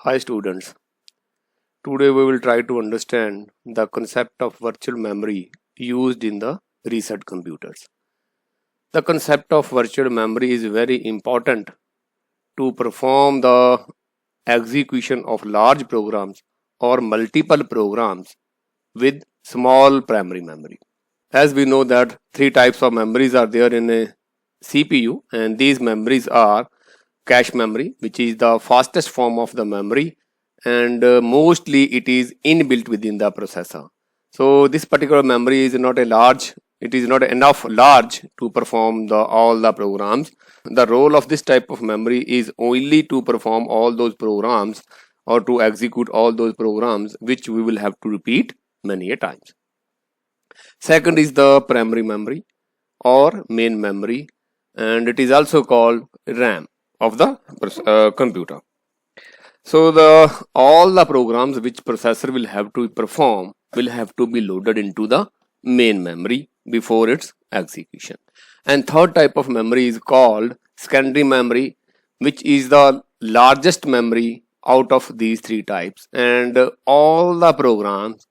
Hi students, today we will try to understand the concept of virtual memory used in the research computers. The concept of virtual memory is very important to perform the execution of large programs or multiple programs with small primary memory. As we know that three types of memories are there in a CPU, and these memories are cache memory, which is the fastest form of the memory, and mostly it is inbuilt within the processor. So this particular memory is not a large, it is not enough large to perform all the programs. The role of this type of memory is only to perform all those programs or to execute all those programs which we will have to repeat many a times. Second is the primary memory or main memory, and it is also called RAM of the computer. So all the programs which processor will have to perform will have to be loaded into the main memory before its execution. And third type of memory is called secondary memory, which is the largest memory out of these three types, and all the programs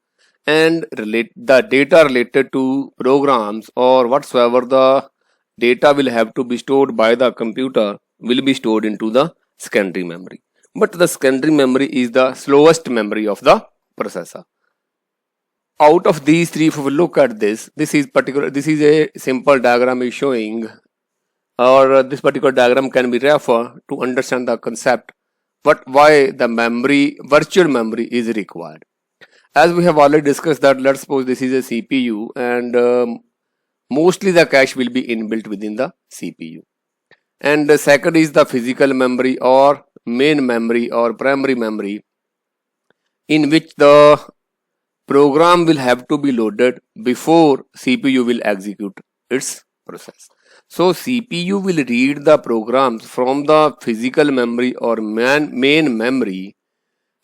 and the data related to programs or whatsoever the data will have to be stored by the computer will be stored into the secondary memory. But the secondary memory is the slowest memory of the processor. Out of these three, if we look at this is a simple diagram is showing, or this particular diagram can be referred to understand the concept, but why the virtual memory is required. As we have already discussed that, let's suppose this is a CPU, and mostly the cache will be inbuilt within the CPU. And the second is the physical memory or main memory or primary memory, in which the program will have to be loaded before CPU will execute its process. So CPU will read the programs from the physical memory or main memory,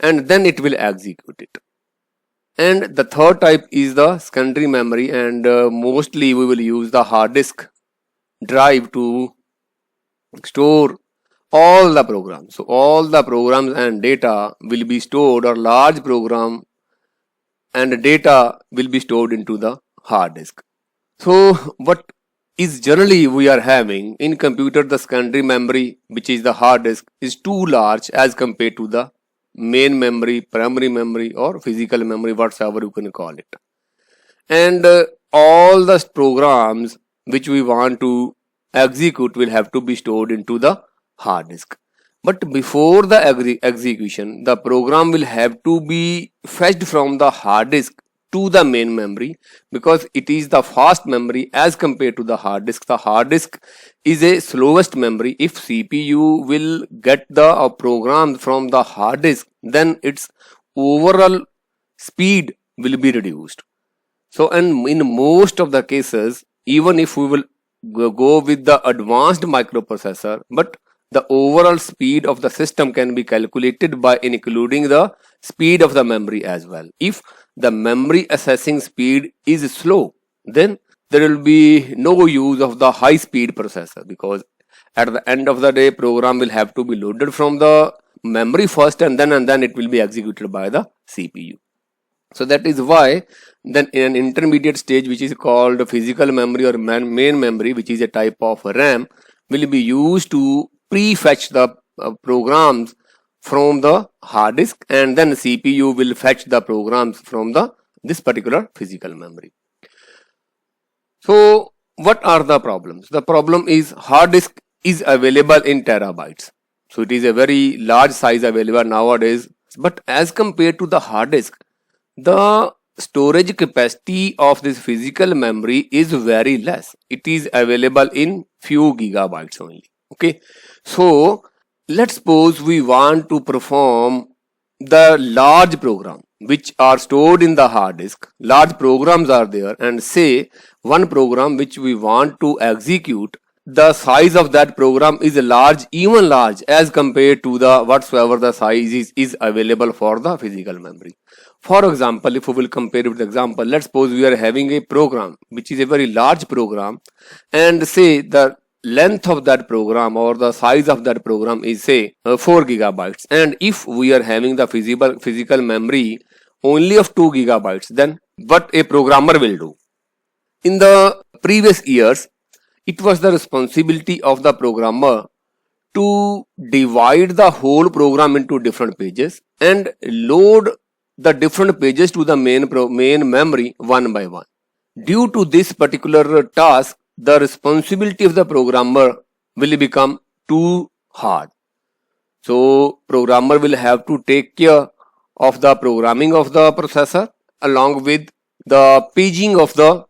and then it will execute it. And the third type is the secondary memory, and mostly we will use the hard disk drive to store all the programs. So all the programs and data will be stored, or large program and data will be stored into the hard disk. So what is generally we are having in computer, the secondary memory, which is the hard disk, is too large as compared to the main memory, primary memory, or physical memory, whatever you can call it. And all the programs which we want to execute will have to be stored into the hard disk. But before the execution, the program will have to be fetched from the hard disk to the main memory, because it is the fast memory as compared to the hard disk. The hard disk is a slowest memory. If CPU will get the program from the hard disk, then its overall speed will be reduced. So, and in most of the cases, even if we will go with the advanced microprocessor, but the overall speed of the system can be calculated by including the speed of the memory as well. If the memory accessing speed is slow, then there will be no use of the high speed processor, because at the end of the day, program will have to be loaded from the memory first, and then it will be executed by the CPU. So that is why then in an intermediate stage, which is called physical memory or main memory, which is a type of RAM, will be used to pre-fetch the programs from the hard disk, and then CPU will fetch the programs from this particular physical memory. So what are the problems? The problem is hard disk is available in terabytes. So it is a very large size available nowadays, but as compared to the hard disk, the storage capacity of this physical memory is very less. It is available in few gigabytes only. Okay, so let's suppose we want to perform the large program which are stored in the hard disk. Large programs are there, and say one program which we want to execute, the size of that program is large, even large as compared to the whatsoever the size is available for the physical memory. For example, if we will compare with the example, let's suppose we are having a program which is a very large program, and say the length of that program or the size of that program is say 4 gigabytes, and if we are having the physical memory only of 2 gigabytes, then what a programmer will do? In the previous years, it was the responsibility of the programmer to divide the whole program into different pages and load the different pages to the main memory one by one. Due to this particular task, the responsibility of the programmer will become too hard. So programmer will have to take care of the programming of the processor along with the paging of the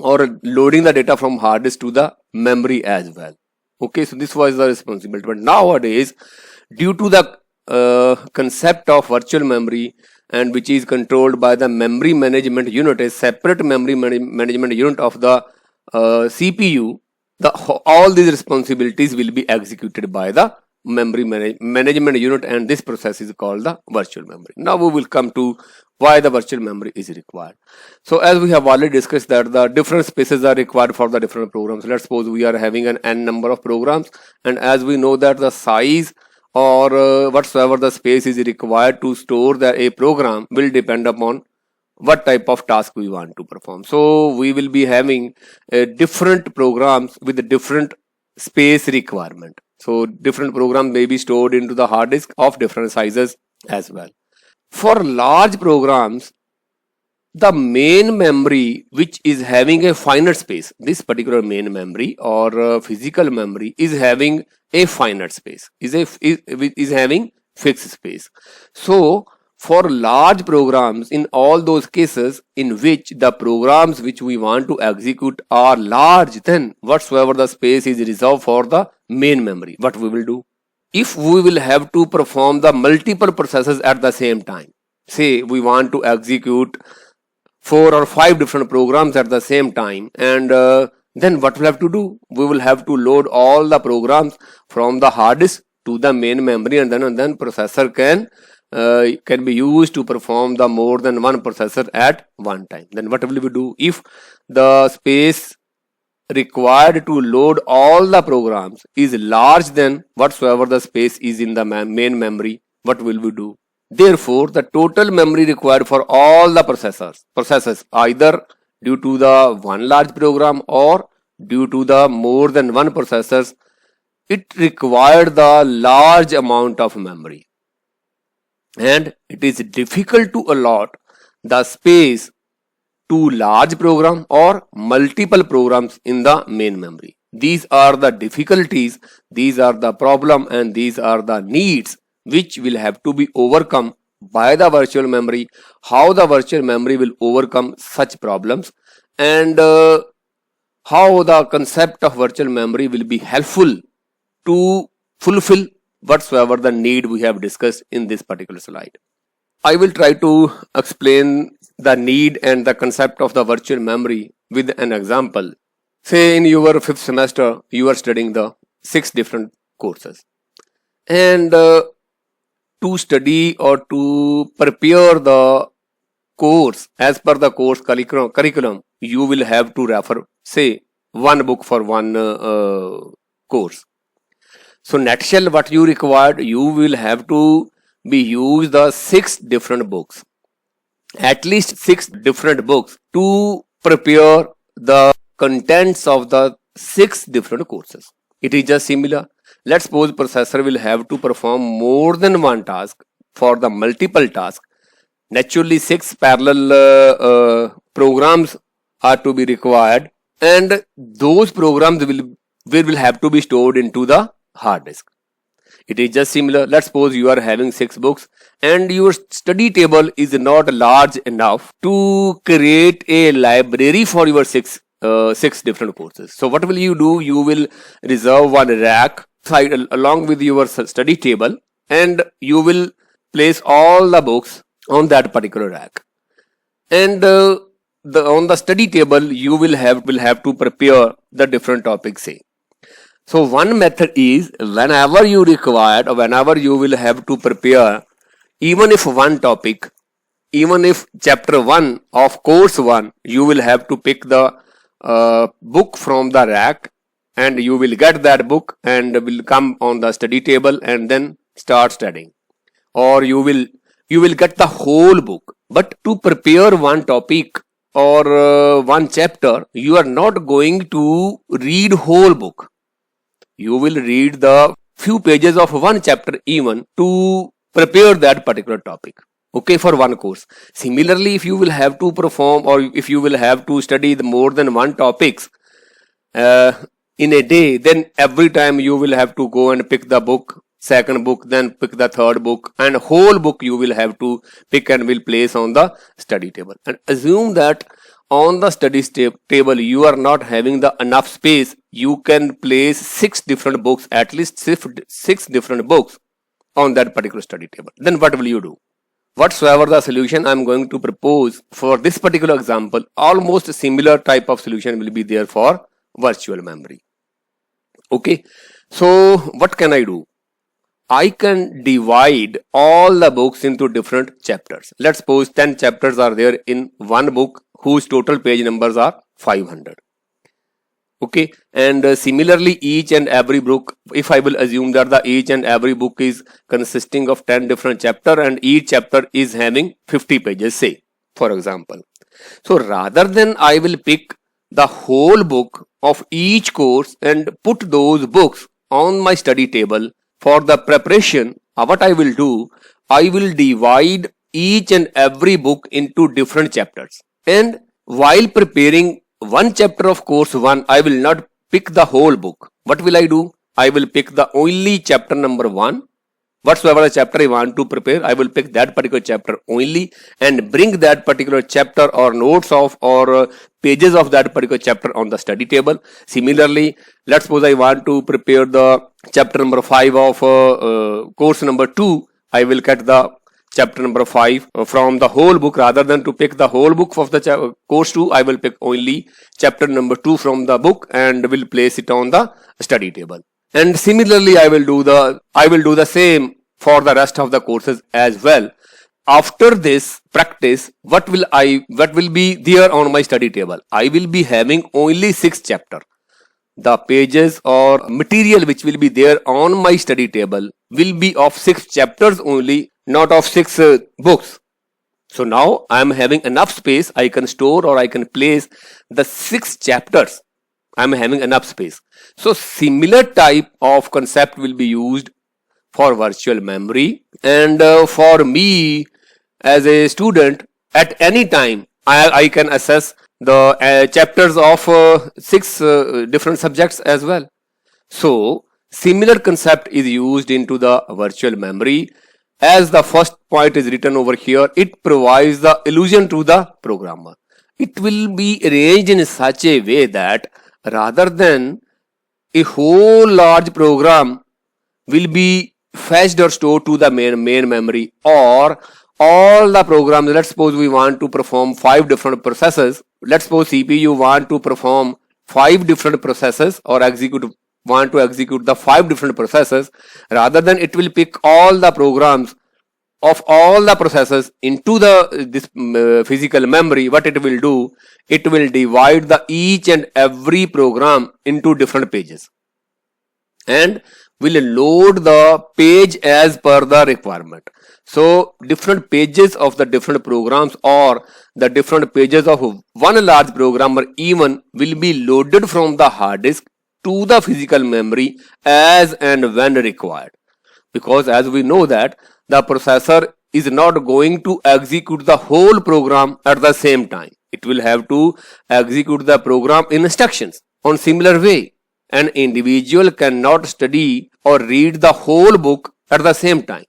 or loading the data from hard disk to the memory as well. Okay, so this was the responsibility. But nowadays, due to the concept of virtual memory, and which is controlled by the memory management unit, a separate memory management unit of the CPU, all these responsibilities will be executed by the memory management unit, and this process is called the virtual memory. Now we will come to why the virtual memory is required. So as we have already discussed that the different spaces are required for the different programs. Let's suppose we are having an n number of programs, and as we know that the size or whatsoever the space is required to store a program will depend upon what type of task we want to perform. So we will be having different programs with a different space requirement. So different programs may be stored into the hard disk of different sizes as well. For large programs, the main memory which is having a finite space, this particular main memory or physical memory is having a finite space, is having fixed space. So for large programs, in all those cases in which the programs which we want to execute are large, then whatsoever the space is reserved for the main memory, what we will do? If we will have to perform the multiple processes at the same time, say we want to execute 4 or 5 different programs at the same time, and then what we'll have to do? We will have to load all the programs from the hard disk to the main memory, and then processor can be used to perform the more than one processor at one time. Then what will we do? If the space required to load all the programs is large than whatsoever the space is in the main memory, what will we do? Therefore, the total memory required for all the processors either due to the one large program or due to the more than one processors, it required the large amount of memory, and it is difficult to allot the space to large program or multiple programs in the main memory. These are the difficulties, these are the problem, and these are the needs which will have to be overcome by the virtual memory. How the virtual memory will overcome such problems, and how the concept of virtual memory will be helpful to fulfill whatsoever the need we have discussed in this particular slide. I will try to explain the need and the concept of the virtual memory with an example. Say in your 5th semester, you are studying the 6 different courses, and to study or to prepare the course as per the course curriculum, you will have to refer, say, one book for one course. So nutshell, what you required, you will have to be used the 6 different books, at least 6 different books to prepare the contents of the 6 different courses. It is just similar. Let's suppose processor will have to perform more than one task for the multiple task. Naturally, 6 parallel programs are to be required, and those programs will have to be stored into the hard disk. It is just similar. Let's suppose you are having 6 books and your study table is not large enough to create a library for your 6 different courses. So what will you do? You will reserve one rack along with your study table, and you will place all the books on that particular rack. And on the study table, you will have to prepare the different topics, say. So one method is, whenever you require or whenever you will have to prepare, even if one topic, even if chapter 1 of course 1, you will have to pick the book from the rack and you will get that book and will come on the study table and then start studying. Or you will get the whole book. But to prepare one topic or one chapter, you are not going to read whole book. You will read the few pages of one chapter even to prepare that particular topic. Okay, for one course. Similarly, if you will have to perform or if you will have to study more than one topics in a day, then every time you will have to go and pick the book, second book, then pick the third book, and whole book you will have to pick and will place on the study table. And assume that on the study table you are not having the enough space. You can place 6 different books, at least 6 different books on that particular study table. Then what will you do? Whatsoever the solution I am going to propose for this particular example, almost similar type of solution will be there for virtual memory. Okay, so what can I do? I can divide all the books into different chapters. Let's suppose 10 chapters are there in one book whose total page numbers are 500. Okay, and similarly each and every book, if I will assume that each and every book is consisting of 10 different chapters and each chapter is having 50 pages, say, for example. So rather than I will pick the whole book of each course and put those books on my study table for the preparation, what I will do, I will divide each and every book into different chapters. And while preparing one chapter of course 1, I will not pick the whole book. What will I do? I will pick the only chapter number 1. Whatsoever the chapter I want to prepare, I will pick that particular chapter only and bring that particular chapter or notes of or pages of that particular chapter on the study table. Similarly, let's suppose I want to prepare the chapter number 5 of course number 2. I will get the chapter number 5 from the whole book. Rather than to pick the whole book of the course 2, I will pick only chapter number 2 from the book and will place it on the study table. And similarly, I will do the same for the rest of the courses as well. After this practice, what will be there on my study table? I will be having only 6 chapters. The pages or material which will be there on my study table will be of 6 chapters only, not of 6 books. So now I am having enough space. I can store or I can place the 6 chapters. I am having enough space. So similar type of concept will be used for virtual memory. And for me as a student, at any time I can access the chapters of 6 different subjects as well. So similar concept is used into the virtual memory. As the first point is written over here, it provides the illusion to the programmer. It will be arranged in such a way that rather than a whole large program will be fetched or stored to the main memory, or all the programs, let's suppose we want to perform 5 different processes. Let's suppose CPU want to perform 5 different processes or want to execute the 5 different processes. Rather than it will pick all the programs of all the processes into this physical memory, what it will do, it will divide each and every program into different pages and will load the page as per the requirement. So different pages of the different programs or the different pages of one large program or even will be loaded from the hard disk to the physical memory as and when required. Because as we know that the processor is not going to execute the whole program at the same time. It will have to execute the program in instructions on similar way. An individual cannot study or read the whole book at the same time.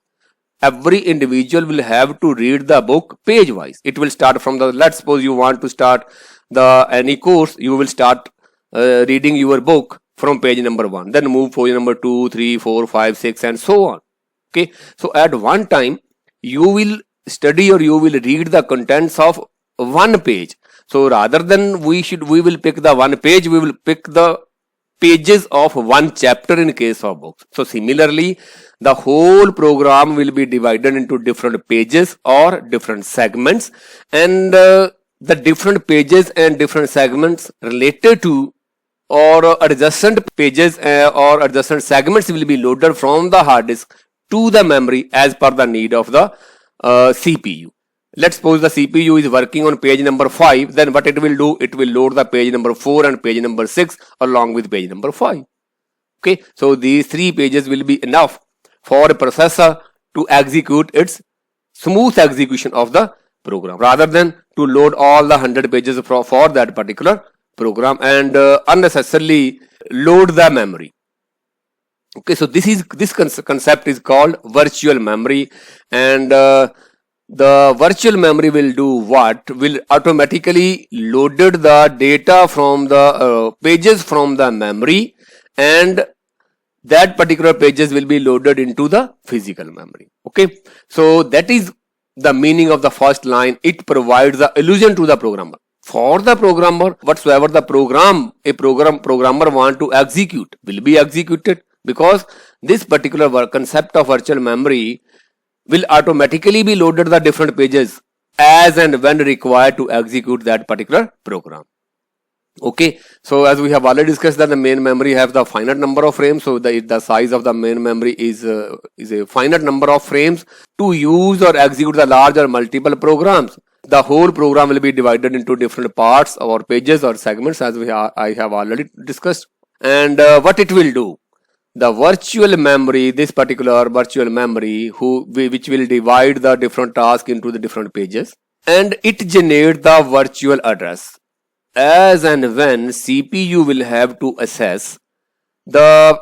Every individual will have to read the book page wise. It will start from let's suppose you want to start any course, you will start reading your book from page number 1, then move page number 2, 3, 4, 5, 6 and so on. Okay, so at one time you will study or you will read the contents of one page. So rather than we will pick the one page, we will pick the pages of one chapter in case of books. So similarly, the whole program will be divided into different pages or different segments, and the different pages and different segments related to or adjacent pages or adjacent segments will be loaded from the hard disk to the memory as per the need of the CPU. Let's suppose the CPU is working on page number 5, then what it will do, it will load the page number 4 and page number 6 along with page number 5. Okay, so these 3 pages will be enough for a processor to execute its smooth execution of the program, rather than to load all the 100 pages for that particular program and unnecessarily load the memory. Okay, so this concept is called virtual memory, and the virtual memory will do what? Will automatically loaded the data from the pages from the memory, and that particular pages will be loaded into the physical memory. Okay, so that is the meaning of the first line. It provides the illusion to the programmer. For the programmer, whatsoever the programmer want to execute will be executed, because this particular concept of virtual memory will automatically be loaded the different pages as and when required to execute that particular program. Okay, so as we have already discussed that the main memory have the finite number of frames, so the size of the main memory is a finite number of frames to use or execute the large or multiple programs. The whole program will be divided into different parts or pages or segments, as I have already discussed. And what it will do, the virtual memory, this particular virtual memory which will divide the different tasks into the different pages, and it generates the virtual address as and when CPU will have to access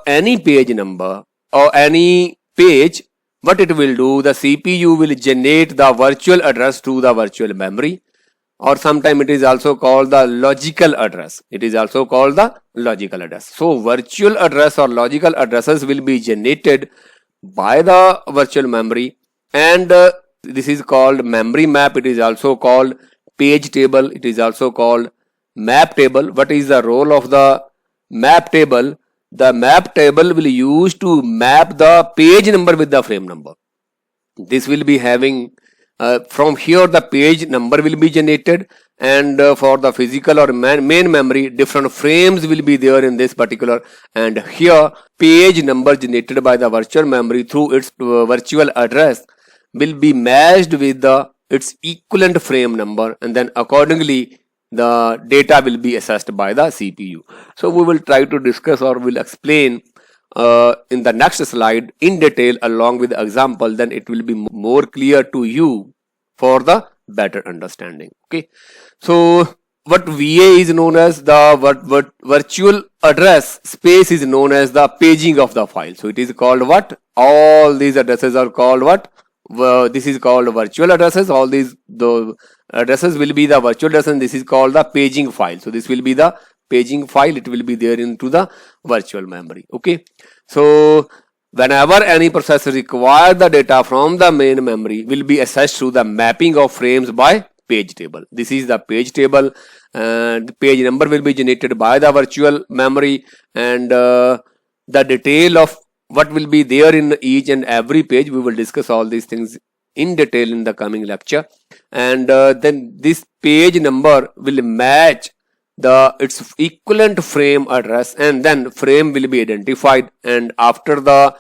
any page number or any page. What it will do, the CPU will generate the virtual address to the virtual memory, or sometimes it is also called the logical address. It is also called the logical address. So virtual address or logical addresses will be generated by the virtual memory, and this is called memory map. It is also called page table. It is also called map table. What is the role of the map table? The map table will use to map the page number with the frame number. This will be having from here the page number will be generated, and for the physical or main memory, different frames will be there in this particular, and here page number generated by the virtual memory through its virtual address will be matched with its equivalent frame number, and then accordingly the data will be accessed by the CPU. So we will try to discuss or will explain in the next slide in detail along with the example, then it will be more clear to you for the better understanding. Okay, so what VA is known as, the virtual address space is known as the paging of the file. So it is called what? All these addresses are called what? This is called virtual addresses. All these the addresses will be the virtual address, and this is called the paging file. So this will be the paging file. It will be there into the virtual memory. Okay, so whenever any processor requires the data from the main memory, will be accessed through the mapping of frames by page table. This is the page table, and the page number will be generated by the virtual memory, and the detail of what will be there in each and every page, we will discuss all these things in detail in the coming lecture. And then this page number will match its equivalent frame address, and then frame will be identified, and after the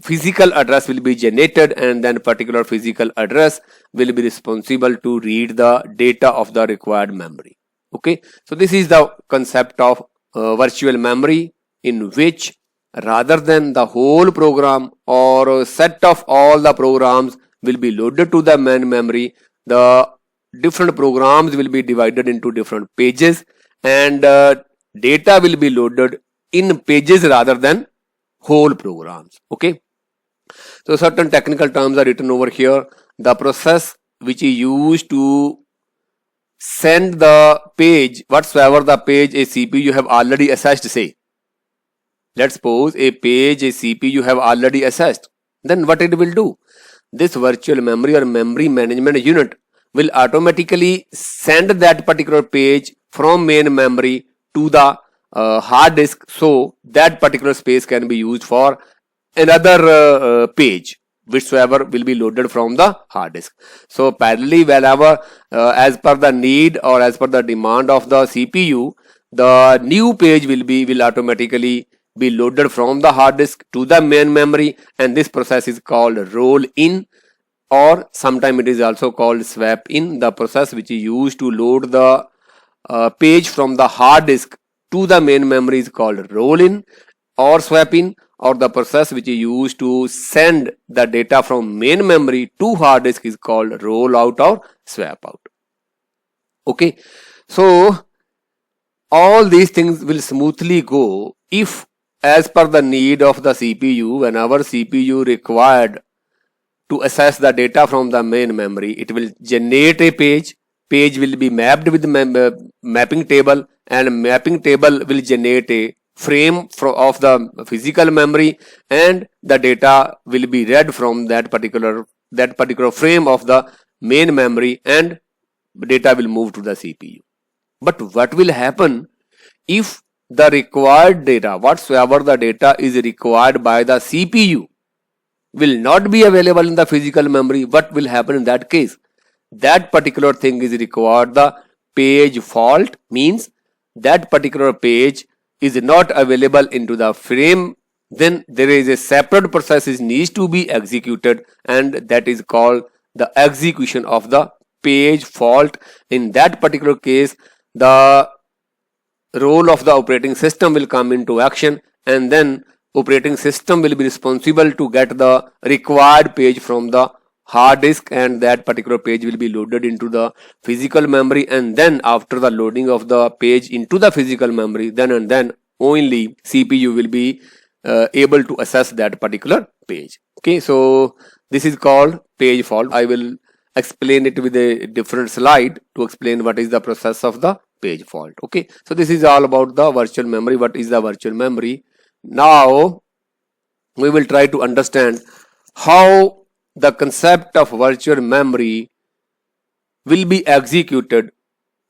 physical address will be generated, and then particular physical address will be responsible to read the data of the required memory. Okay, so this is the concept of virtual memory, in which rather than the whole program or a set of all the programs will be loaded to the main memory, the different programs will be divided into different pages, and data will be loaded in pages rather than whole programs. Okay, so certain technical terms are written over here. The process which is used to send the page, whatsoever the page a CPU you have already accessed, say let's suppose a page a CPU you have already accessed, then what it will do, this virtual memory or memory management unit will automatically send that particular page from main memory to the hard disk, so that particular space can be used for another page whichsoever will be loaded from the hard disk. So parallelly, whenever as per the need or as per the demand of the CPU, the new page will automatically be loaded from the hard disk to the main memory, and this process is called roll in, or sometimes it is also called swap in. The process which is used to load the page from the hard disk to the main memory is called roll in or swap in, or the process which is used to send the data from main memory to hard disk is called roll out or swap out. Okay, so all these things will smoothly go if, as per the need of the CPU, whenever CPU required to access the data from the main memory, it will generate a page will be mapped with mapping table, and mapping table will generate a frame of the physical memory, and the data will be read from that particular frame of the main memory, and data will move to the CPU. But what will happen if the required data, whatsoever the data is required by the CPU, will not be available in the physical memory? What will happen in that case? That particular thing is required the page fault, means that particular page is not available into the frame. Then there is a separate process is needs to be executed, and that is called the execution of the page fault. In that particular case, the role of the operating system will come into action, and then operating system will be responsible to get the required page from the hard disk, and that particular page will be loaded into the physical memory. And then after the loading of the page into the physical memory, then and then only CPU will be able to access that particular page. Okay, so this is called page fault. I will explain it with a different slide to explain what is the process of the page fault. Okay, so this is all about the virtual memory. What is the virtual memory? Now we will try to understand how the concept of virtual memory will be executed,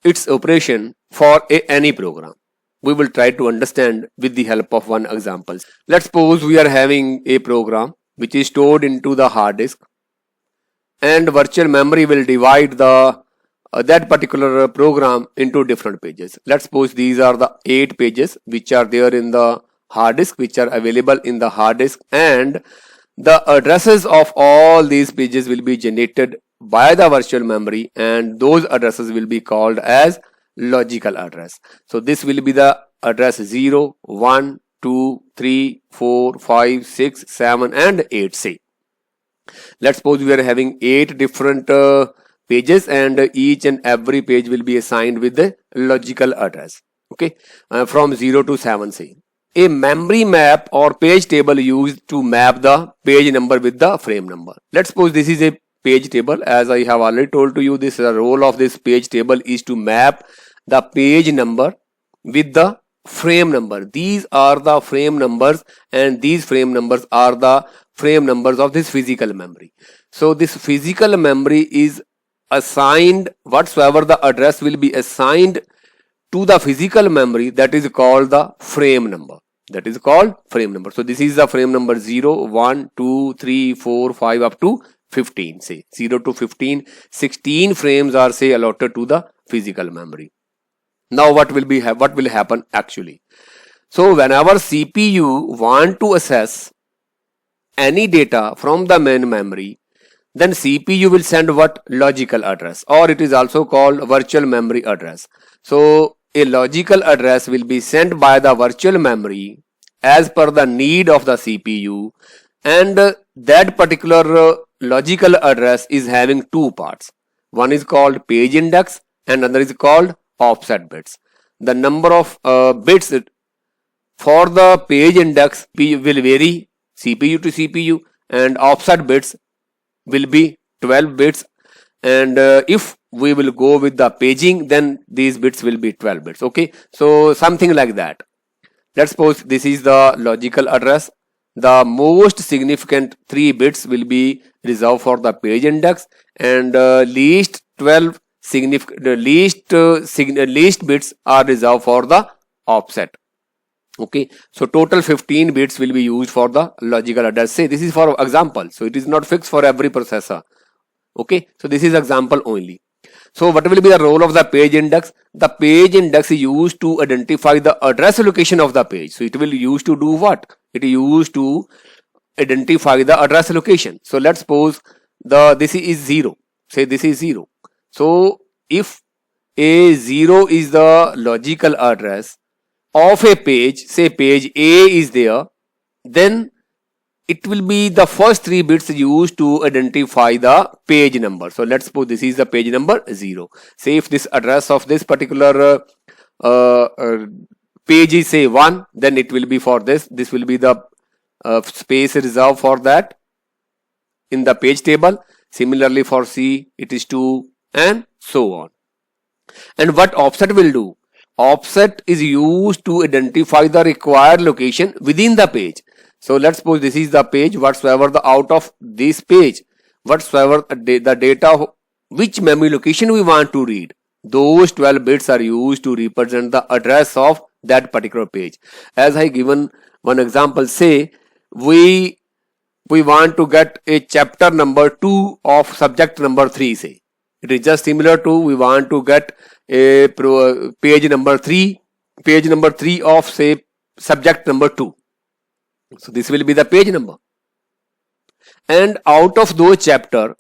its operation for any program. We will try to understand with the help of one example. Let's suppose we are having a program which is stored into the hard disk, and virtual memory will divide the that particular program into different pages. Let's suppose these are the 8 pages which are there in the hard disk, which are available in the hard disk, and the addresses of all these pages will be generated by the virtual memory, and those addresses will be called as logical address. So this will be the address 0, 1, 2, 3, 4, 5, 6, 7 and 8. Say, let's suppose we are having 8 different pages, and each and every page will be assigned with the logical address. Okay, from 0 to 7. Say, a memory map or page table used to map the page number with the frame number. Let's suppose this is a page table. As I have already told to you, this role of this page table is to map the page number with the frame number. These are the frame numbers, and these frame numbers are the frame numbers of this physical memory. So this physical memory is assigned, whatsoever the address will be assigned to the physical memory, that is called the frame number. That is called frame number. So this is the frame number 0, 1, 2, 3, 4, 5 up to 15. Say 0 to 15, 16 frames are say allotted to the physical memory. Now what will happen actually? So whenever CPU want to access any data from the main memory, then CPU will send what? Logical address, or it is also called virtual memory address. So a logical address will be sent by the virtual memory as per the need of the CPU, and that particular logical address is having 2 parts. One is called page index and another is called offset bits. The number of bits for the page index will vary CPU to CPU, and offset bits will be 12 bits, and if we will go with the paging, then these bits will be 12 bits. Okay, so something like that. Let's suppose this is the logical address. The most significant 3 bits will be reserved for the page index, and least 12 significant least bits are reserved for the offset. Okay, so total 15 bits will be used for the logical address. Say this is for example, so it is not fixed for every processor. Okay, so this is example only. So what will be the role of the page index? The page index is used to identify the address location of the page. So it will use to do what? It is used to identify the address location. So let's suppose this is 0. Say this is 0. So if A0 is the logical address of a page, say page A is there, then it will be the first 3 bits used to identify the page number. So let's suppose this is the page number 0. Say if this address of this particular page is say 1, then it will be for this. This will be the space reserved for that in the page table. Similarly for C, it is 2 and so on. And what offset will do? Offset is used to identify the required location within the page. So let's suppose this is the page, whatsoever the out of this page, whatsoever the data, which memory location we want to read, those 12 bits are used to represent the address of that particular page. As I given one example, say we want to get a chapter number 2 of subject number 3, say. It is just similar to we want to get a page number 3 of say subject number 2. So this will be the page number. And out of those chapter,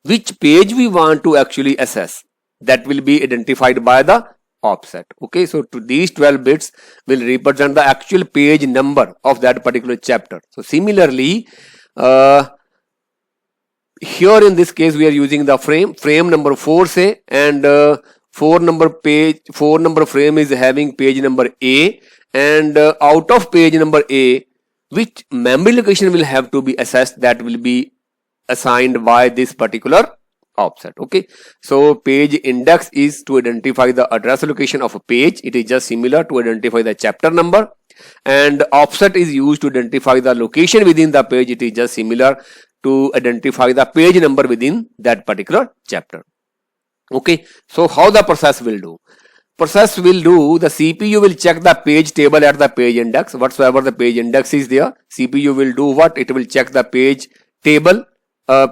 which page we want to actually access, that will be identified by the offset. Okay, so to these 12 bits will represent the actual page number of that particular chapter. So similarly, here in this case we are using the frame number 4, say, and 4 number frame is having page number A, and out of page number A, which memory location will have to be assessed, that will be assigned by this particular offset. Okay, so page index is to identify the address location of a page. It is just similar to identify the chapter number, and offset is used to identify the location within the page. It is just similar to identify the page number within that particular chapter. Okay, so how the process will do? The CPU will check the page table at the page index. Whatsoever the page index is there, CPU will do what? It will check the page table,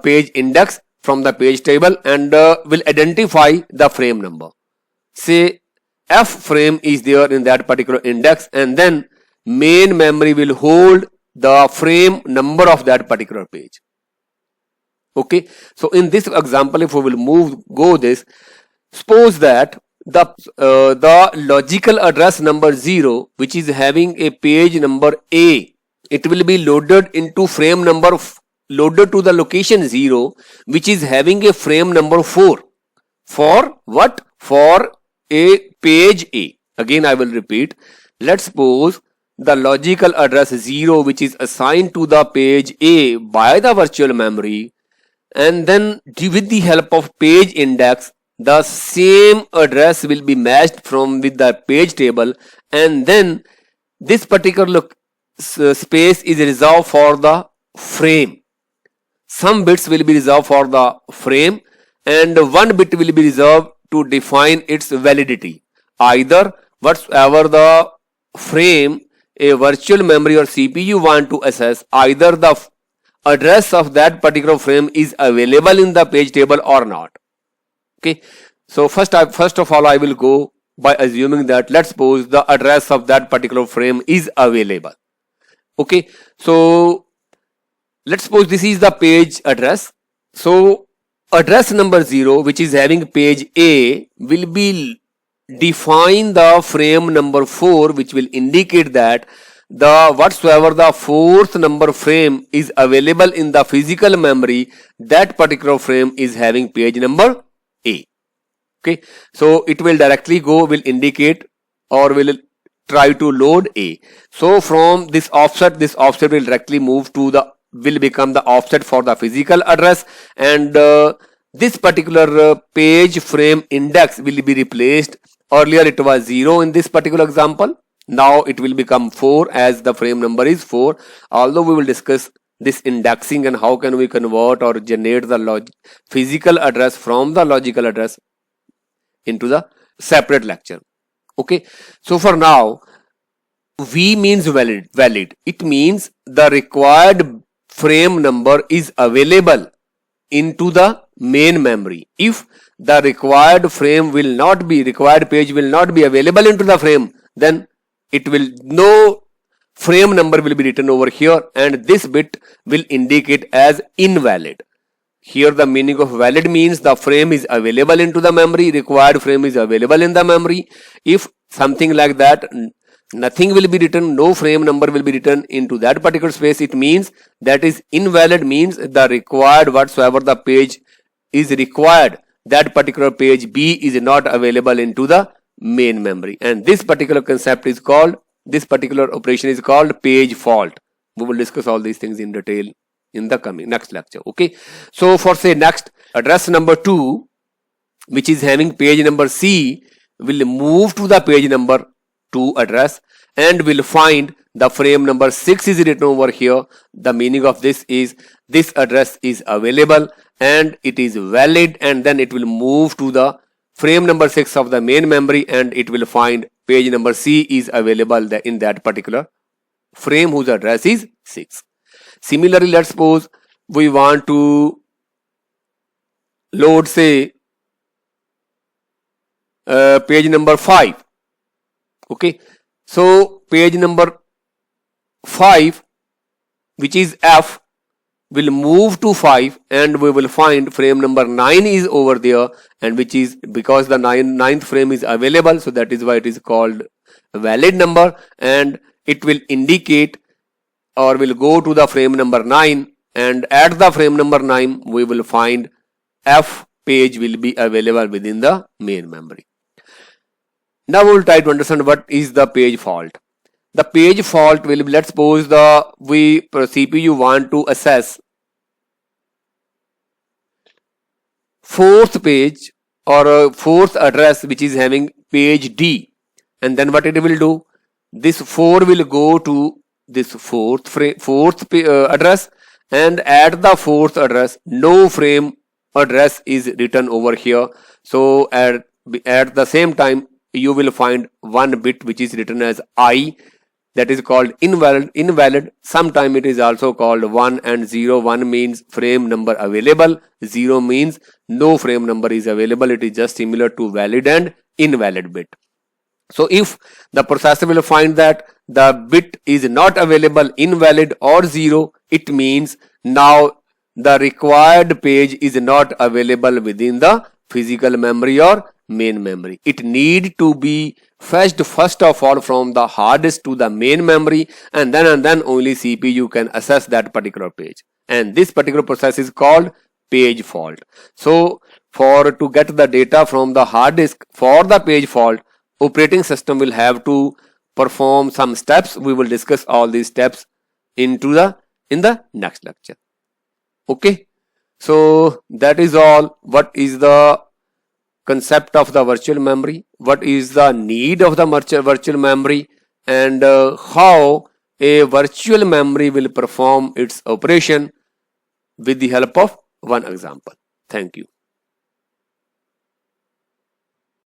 page index from the page table, and will identify the frame number. Say F frame is there in that particular index, and then main memory will hold the frame number of that particular page. Okay, so in this example, if we will go this, suppose that the logical address number 0, which is having a page number A, it will be loaded into frame number, loaded to the location 0, which is having a frame number 4. For what? For a page A. Again I will repeat. Let's suppose the logical address 0, which is assigned to the page A by the virtual memory, and then with the help of page index, the same address will be matched with the page table, and then this particular space is reserved for the frame. Some bits will be reserved for the frame, and 1 bit will be reserved to define its validity. Either whatsoever the frame a virtual memory or CPU want to access, either the address of that particular frame is available in the page table or not. Okay, so first of all I will go by assuming that, let's suppose the address of that particular frame is available. Okay, so let's suppose this is the page address. So address number 0, which is having page A, will be define the frame number 4, which will indicate that the whatsoever the 4th number frame is available in the physical memory, that particular frame is having page number A. Okay, so it will directly will indicate or will try to load A. So from this offset will directly move to will become the offset for the physical address, and this particular page frame index will be replaced. Earlier it was 0 in this particular example. Now it will become 4 as the frame number is 4. Although we will discuss this indexing and how can we convert or generate the physical address from the logical address into the separate lecture. Okay, so for now, V means valid. It means the required frame number is available into the main memory. If the required page will not be available into the frame, then no frame number will be written over here, and this bit will indicate as invalid. Here the meaning of valid means the frame is available into the memory, required frame is available in the memory. If something like that, nothing will be written, no frame number will be written into that particular space, it means that is invalid, means the required whatsoever the page is required, that particular page B is not available into the main memory. And this particular concept is called, this particular operation is called page fault. We will discuss all these things in detail in the coming next lecture. Okay, so for say next, address number 2, which is having page number C, will move to the page number 2 address and will find the frame number 6 is written over here. The meaning of this is this address is available and it is valid, and then it will move to the frame number 6 of the main memory and it will find page number C is available in that particular frame whose address is 6. Similarly, let's suppose we want to load say page number 5. Okay, so page number 5, which is F, will move to 5 and we will find frame number 9 is over there, and which is because the ninth frame is available, so that is why it is called a valid number, and it will indicate or will go to the frame number 9, and at the frame number 9 we will find F page will be available within the main memory. Now we will try to understand what is the page fault. The page fault will be, let's suppose CPU want to access 4th page or 4th address which is having page D, and then what it will do, this 4 will go to this 4th address, and at the 4th address no frame address is written over here, so at the same time you will find one bit which is written as I, that is called invalid. Sometime it is also called 1 and 0. 1 means frame number available, 0 means no frame number is available. It is just similar to valid and invalid bit. So if the processor will find that the bit is not available, invalid or 0, it means now the required page is not available within the physical memory or main memory. It need to be fetched first of all from the hard disk to the main memory, and then only CPU can access that particular page, and this particular process is called page fault. So to get the data from the hard disk for the page fault, operating system will have to perform some steps. We will discuss all these steps in the next lecture. Okay, so that is all. What is the concept of the virtual memory, what is the need of the virtual memory, and how a virtual memory will perform its operation with the help of one example. Thank you.